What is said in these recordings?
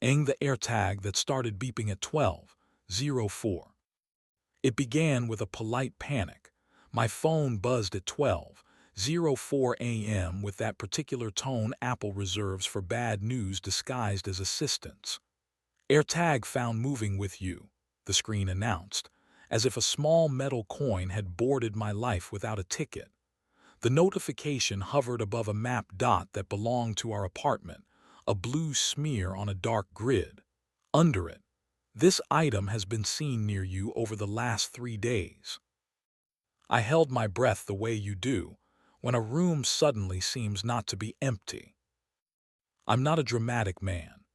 the AirTag that started beeping at 12:04. It began with a polite panic. My phone buzzed at 12:04 a.m. with that particular tone Apple reserves for bad news disguised as assistance. AirTag found moving with you, the screen announced, as if a small metal coin had boarded my life without a ticket. The notification hovered above a map dot that belonged to our apartment, a blue smear on a dark grid. Under it, "This item has been seen near you over the last 3 days." I held my breath the way you do when a room suddenly seems not to be empty. I'm not a dramatic man.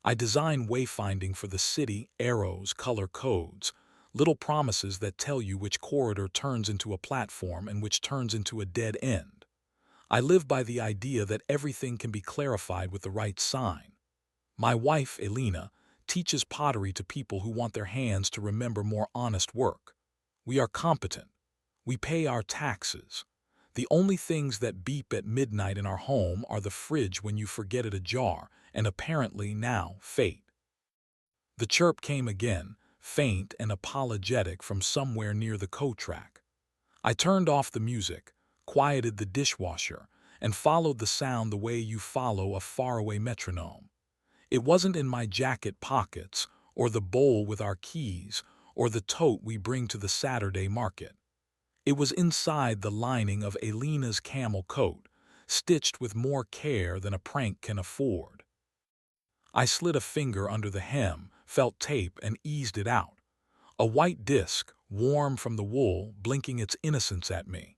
I design wayfinding for the city, arrows, color codes, little promises that tell you which corridor turns into a platform and which turns into a dead end. I live by the idea that everything can be clarified with the right sign. My wife, Elena, teaches pottery to people who want their hands to remember more honest work. We are competent. We pay our taxes. The only things that beep at midnight in our home are the fridge when you forget it ajar, and apparently now fate. The chirp came again, faint and apologetic from somewhere near the co-track. I turned off the music, quieted the dishwasher, and followed the sound the way you follow a faraway metronome. It wasn't in my jacket pockets, or the bowl with our keys, or the tote we bring to the Saturday market. It was inside the lining of Elena's camel coat, stitched with more care than a prank can afford. I slid a finger under the hem, felt tape, and eased it out. A white disc, warm from the wool, blinking its innocence at me.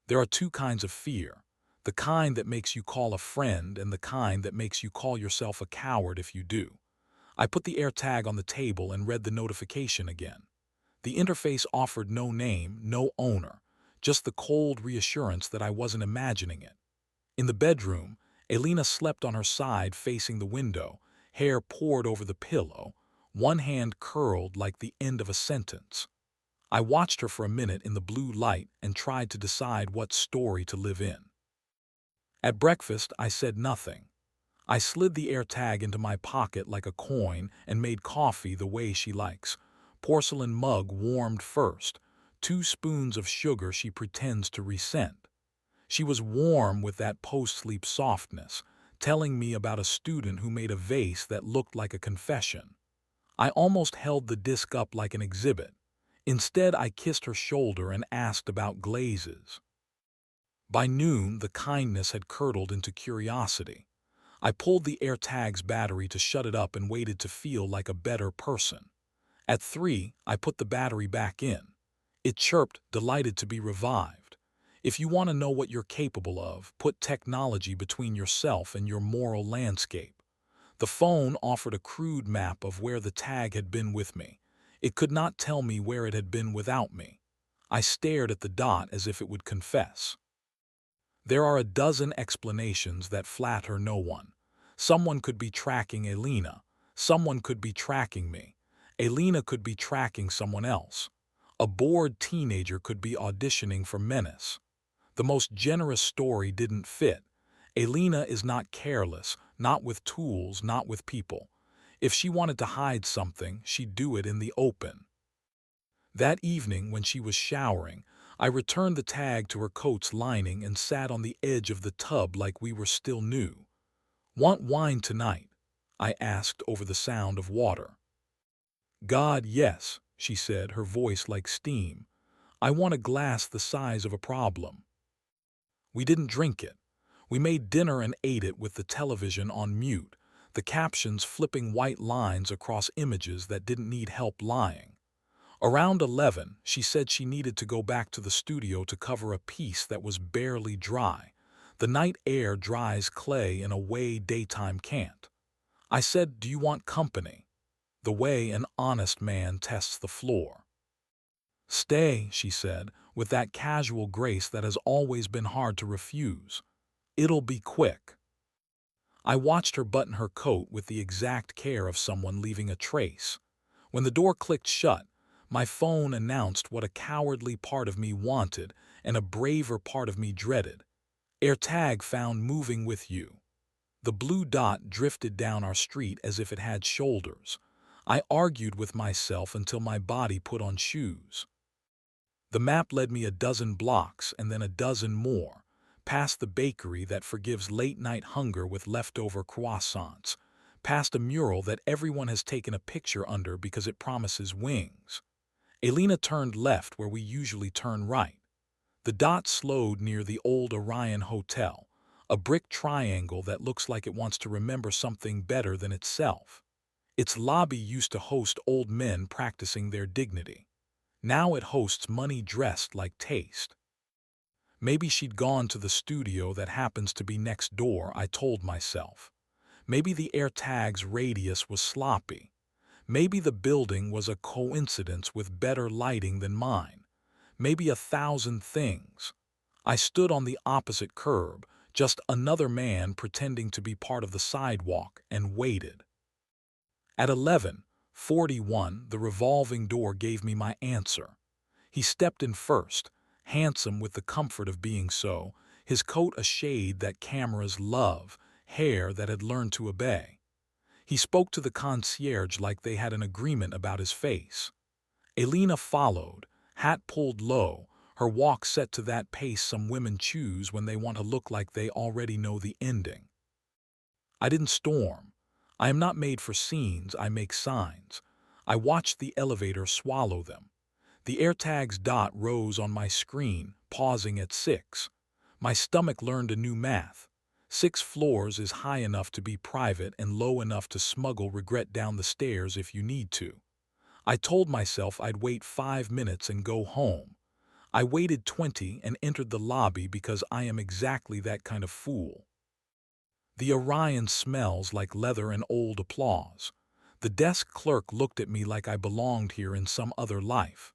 There are two kinds of fear. The kind that makes you call a friend and the kind that makes you call yourself a coward if you do. I put the AirTag on the table and read the notification again. The interface offered no name, no owner, just the cold reassurance that I wasn't imagining it. In the bedroom, Elena slept on her side facing the window, hair poured over the pillow, one hand curled like the end of a sentence. I watched her for a minute in the blue light and tried to decide what story to live in. At breakfast, I said nothing. I slid the AirTag into my pocket like a coin and made coffee the way she likes. Porcelain mug warmed first, 2 spoons of sugar she pretends to resent. She was warm with that post-sleep softness, telling me about a student who made a vase that looked like a confession. I almost held the disc up like an exhibit. Instead, I kissed her shoulder and asked about glazes. By noon, the kindness had curdled into curiosity. I pulled the AirTag's battery to shut it up and waited to feel like a better person. At 3, I put the battery back in. It chirped, delighted to be revived. If you want to know what you're capable of, put technology between yourself and your moral landscape. The phone offered a crude map of where the tag had been with me. It could not tell me where it had been without me. I stared at the dot as if it would confess. There are a dozen explanations that flatter no one. Someone could be tracking Elena. Someone could be tracking me. Elena could be tracking someone else. A bored teenager could be auditioning for Menace. The most generous story didn't fit. Elena is not careless, not with tools, not with people. If she wanted to hide something, she'd do it in the open. That evening, when she was showering, I returned the tag to her coat's lining and sat on the edge of the tub like we were still new. "Want wine tonight?" I asked over the sound of water. "God, yes," she said, her voice like steam. "I want a glass the size of a problem." We didn't drink it. We made dinner and ate it with the television on mute, the captions flipping white lines across images that didn't need help lying. Around 11, she said she needed to go back to the studio to cover a piece that was barely dry. The night air dries clay in a way daytime can't. I said, "Do you want company?" The way an honest man tests the floor. "Stay," she said, with that casual grace that has always been hard to refuse. "It'll be quick." I watched her button her coat with the exact care of someone leaving a trace. When the door clicked shut, my phone announced what a cowardly part of me wanted and a braver part of me dreaded. AirTag found moving with you. The blue dot drifted down our street as if it had shoulders. I argued with myself until my body put on shoes. The map led me a dozen blocks and then a dozen more, past the bakery that forgives late-night hunger with leftover croissants, past a mural that everyone has taken a picture under because it promises wings. Elena turned left where we usually turn right. The dot slowed near the old Orion Hotel, a brick triangle that looks like it wants to remember something better than itself. Its lobby used to host old men practicing their dignity. Now it hosts money dressed like taste. Maybe she'd gone to the studio that happens to be next door, I told myself. Maybe the AirTag's radius was sloppy. Maybe the building was a coincidence with better lighting than mine. Maybe 1,000 things. I stood on the opposite curb, just another man pretending to be part of the sidewalk, and waited. At 11:41, the revolving door gave me my answer. He stepped in first, handsome with the comfort of being so, his coat a shade that cameras love, hair that had learned to obey. He spoke to the concierge like they had an agreement about his face. Elena followed, hat pulled low, her walk set to that pace some women choose when they want to look like they already know the ending. I didn't storm. I am not made for scenes, I make signs. I watched the elevator swallow them. The AirTag's dot rose on my screen, pausing at 6. My stomach learned a new math. 6 floors is high enough to be private and low enough to smuggle regret down the stairs if you need to. I told myself I'd wait 5 minutes and go home. I waited 20 and entered the lobby because I am exactly that kind of fool. The Orion smells like leather and old applause. The desk clerk looked at me like I belonged here in some other life.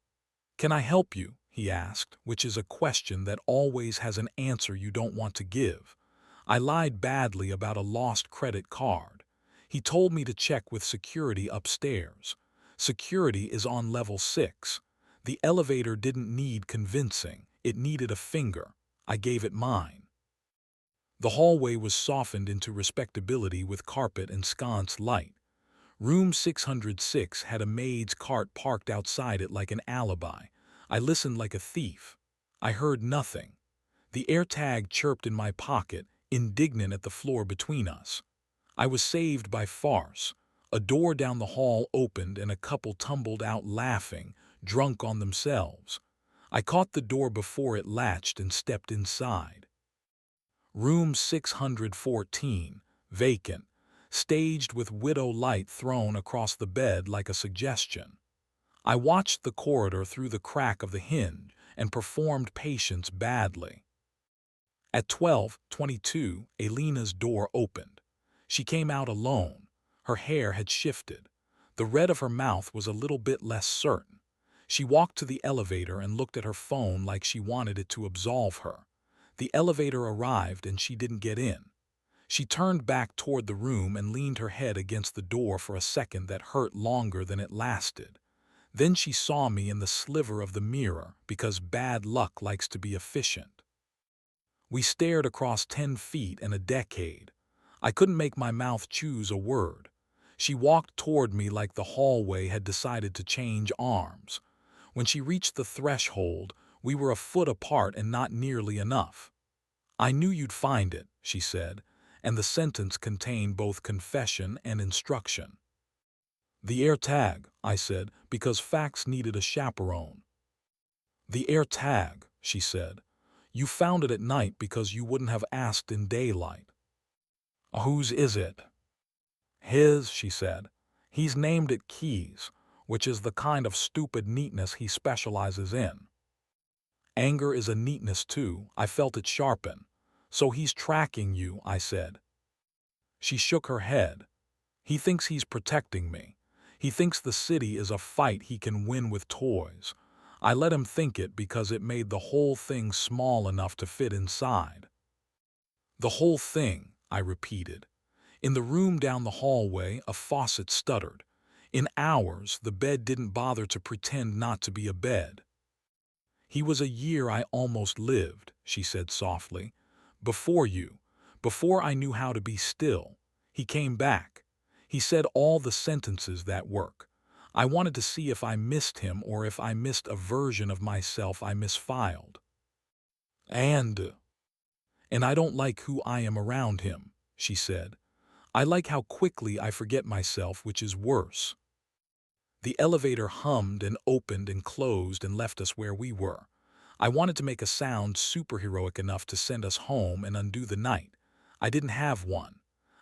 "Can I help you?" he asked, which is a question that always has an answer you don't want to give. I lied badly about a lost credit card. He told me to check with security upstairs. Security is on level 6. The elevator didn't need convincing. It needed a finger. I gave it mine. The hallway was softened into respectability with carpet and sconce light. Room 606 had a maid's cart parked outside it like an alibi. I listened like a thief. I heard nothing. The AirTag chirped in my pocket, indignant at the floor between us. I was saved by farce. A door down the hall opened and a couple tumbled out laughing, drunk on themselves. I caught the door before it latched and stepped inside. Room 614, vacant, staged with widow light thrown across the bed like a suggestion. I watched the corridor through the crack of the hinge and performed patience badly. At 12:22, Elena's door opened. She came out alone. Her hair had shifted. The red of her mouth was a little bit less certain. She walked to the elevator and looked at her phone like she wanted it to absolve her. The elevator arrived and she didn't get in. She turned back toward the room and leaned her head against the door for a second that hurt longer than it lasted. Then she saw me in the sliver of the mirror because bad luck likes to be efficient. We stared across 10 feet and a decade. I couldn't make my mouth choose a word. She walked toward me like the hallway had decided to change arms. When she reached the threshold, we were a foot apart and not nearly enough. "I knew you'd find it," she said, and the sentence contained both confession and instruction. "The AirTag," I said, because facts needed a chaperone. "The AirTag," she said. "You found it at night because you wouldn't have asked in daylight." "Whose is it?" "His," she said. "He's named it Keys, which is the kind of stupid neatness he specializes in." "Anger is a neatness too," I felt it sharpen. "So he's tracking you," I said. She shook her head. "He thinks he's protecting me. He thinks the city is a fight he can win with toys. I let him think it because it made the whole thing small enough to fit inside." "The whole thing," I repeated. In the room down the hallway, a faucet stuttered. In hours, the bed didn't bother to pretend not to be a bed. "He was a year I almost lived," she said softly. "Before you. Before I knew how to be still, he came back. He said all the sentences that work. I wanted to see if I missed him or if I missed a version of myself I misfiled. And I don't like who I am around him, she said. I like how quickly I forget myself, which is worse. The elevator hummed and opened and closed and left us where we were. I wanted to make a sound superheroic enough to send us home and undo the night. I didn't have one.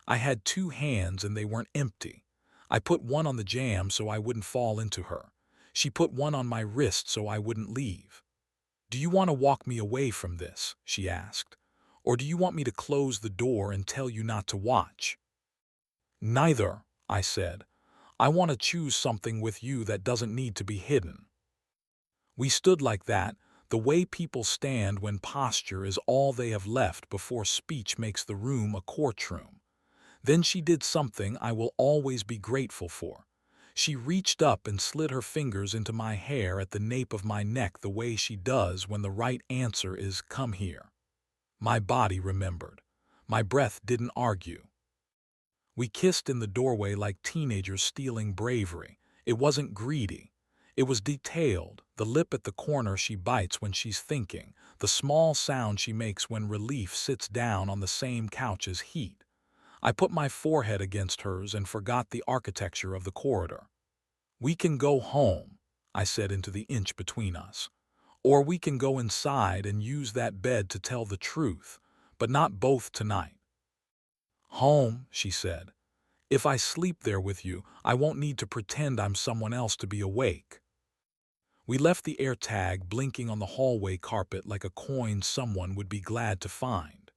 I had two hands and they weren't empty. I put one on the jam so I wouldn't fall into her. She put one on my wrist so I wouldn't leave. "Do you want to walk me away from this?" she asked. "Or do you want me to close the door and tell you not to watch?" "Neither," I said. "I want to choose something with you that doesn't need to be hidden." We stood like that, the way people stand when posture is all they have left before speech makes the room a courtroom. Then she did something I will always be grateful for. She reached up and slid her fingers into my hair at the nape of my neck the way she does when the right answer is "come here." My body remembered. My breath didn't argue. We kissed in the doorway like teenagers stealing bravery. It wasn't greedy. It was detailed, the lip at the corner she bites when she's thinking, the small sound she makes when relief sits down on the same couch as heat. I put my forehead against hers and forgot the architecture of the corridor. "We can go home," I said into the inch between us. "Or we can go inside and use that bed to tell the truth, but not both tonight." "Home," she said. "If I sleep there with you, I won't need to pretend I'm someone else to be awake." We left the AirTag blinking on the hallway carpet like a coin someone would be glad to find.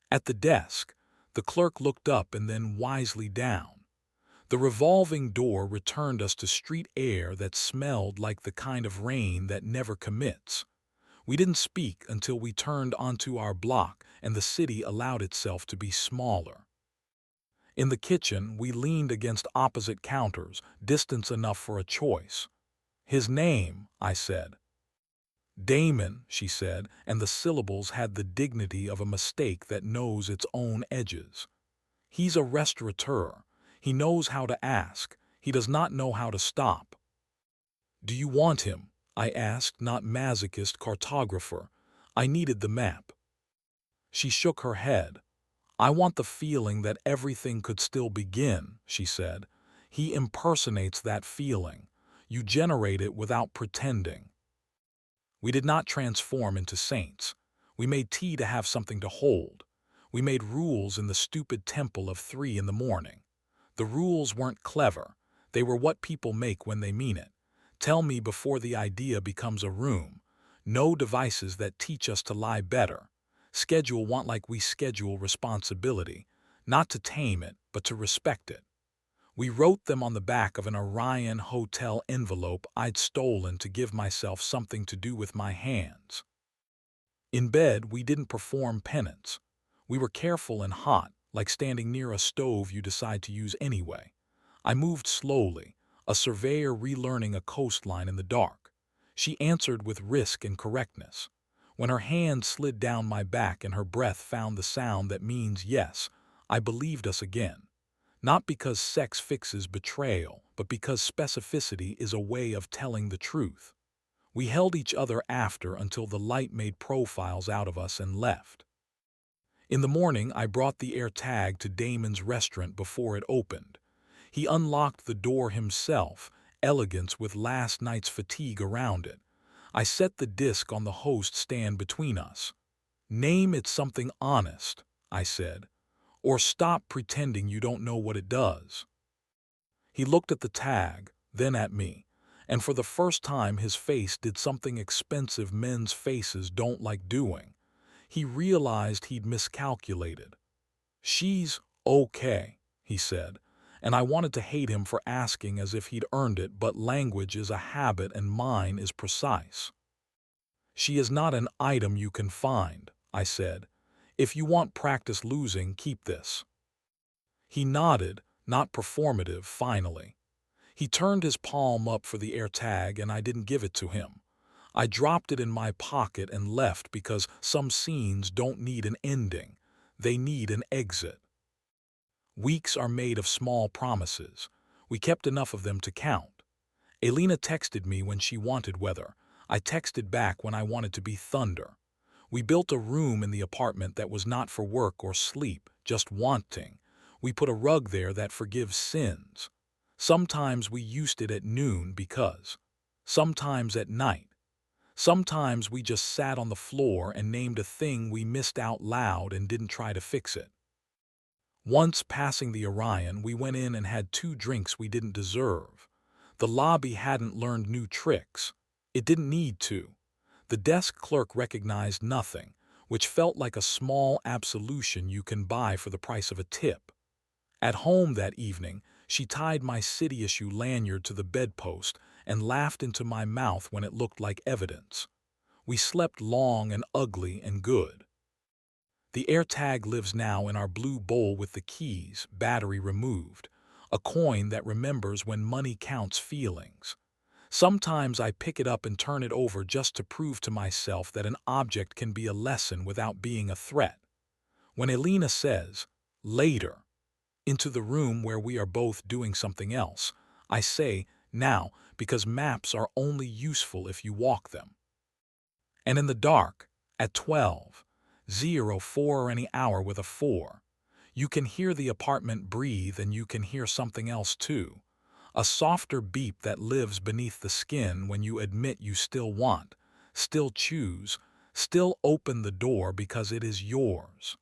At the desk, the clerk looked up and then wisely down. The revolving door returned us to street air that smelled like the kind of rain that never commits. We didn't speak until we turned onto our block and the city allowed itself to be smaller. In the kitchen, we leaned against opposite counters, distance enough for a choice. "His name," I said. "Damon," she said, and the syllables had the dignity of a mistake that knows its own edges. "He's a restaurateur. He knows how to ask. He does not know how to stop." "Do you want him?" I asked, not masochist cartographer. I needed the map. She shook her head. "I want the feeling that everything could still begin," she said. "He impersonates that feeling. You generate it without pretending." We did not transform into saints. We made tea to have something to hold. We made rules in the stupid temple of 3 in the morning. The rules weren't clever. They were what people make when they mean it. Tell me before the idea becomes a room. No devices that teach us to lie better. Schedule want like we schedule responsibility, not to tame it, but to respect it. We wrote them on the back of an Orion Hotel envelope I'd stolen to give myself something to do with my hands. In bed, we didn't perform penance. We were careful and hot, like standing near a stove you decide to use anyway. I moved slowly, a surveyor relearning a coastline in the dark. She answered with risk and correctness. When her hand slid down my back and her breath found the sound that means yes, I believed us again. Not because sex fixes betrayal, but because specificity is a way of telling the truth. We held each other after until the light made profiles out of us and left. In the morning, I brought the AirTag to Damon's restaurant before it opened. He unlocked the door himself, elegance with last night's fatigue around it. I set the disc on the host stand between us. "Name it something honest," I said, "or stop pretending you don't know what it does." He looked at the tag, then at me, and for the first time his face did something expensive men's faces don't like doing. He realized he'd miscalculated. "She's okay," he said, and I wanted to hate him for asking as if he'd earned it, but language is a habit and mine is precise. "She is not an item you can find," I said. "If you want practice losing, keep this." He nodded, not performative, finally. He turned his palm up for the AirTag and I didn't give it to him. I dropped it in my pocket and left because some scenes don't need an ending. They need an exit. Weeks are made of small promises. We kept enough of them to count. Elena texted me when she wanted weather. I texted back when I wanted to be thunder. We built a room in the apartment that was not for work or sleep, just wanting. We put a rug there that forgives sins. Sometimes we used it at noon because. Sometimes at night. Sometimes we just sat on the floor and named a thing we missed out loud and didn't try to fix it. Once passing the Orion, we went in and had 2 drinks we didn't deserve. The lobby hadn't learned new tricks. It didn't need to. The desk clerk recognized nothing, which felt like a small absolution you can buy for the price of a tip. At home that evening, she tied my city-issue lanyard to the bedpost and laughed into my mouth when it looked like evidence. We slept long and ugly and good. The AirTag lives now in our blue bowl with the keys, battery removed, a coin that remembers when money counts feelings. Sometimes I pick it up and turn it over just to prove to myself that an object can be a lesson without being a threat. When Elena says, later, into the room where we are both doing something else, I say, now, because maps are only useful if you walk them. And in the dark, at 12:04 or any hour with a 4, you can hear the apartment breathe and you can hear something else too. A softer beep that lives beneath the skin when you admit you still want, still choose, still open the door because it is yours.